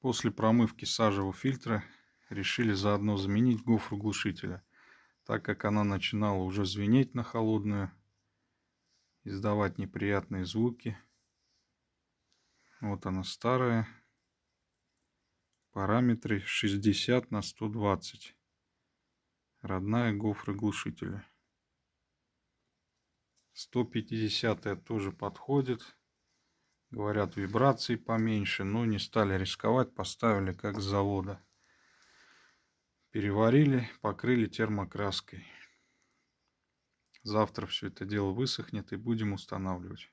После промывки сажевого фильтра решили заодно заменить гофру глушителя, так как она начинала уже звенеть на холодную, издавать неприятные звуки. Вот она старая. Параметры 60 на 120. Родная гофра глушителя. 150 тоже подходит. Говорят, вибрации поменьше, но не стали рисковать, поставили как с завода. Переварили, покрыли термокраской. Завтра все это дело высохнет и будем устанавливать.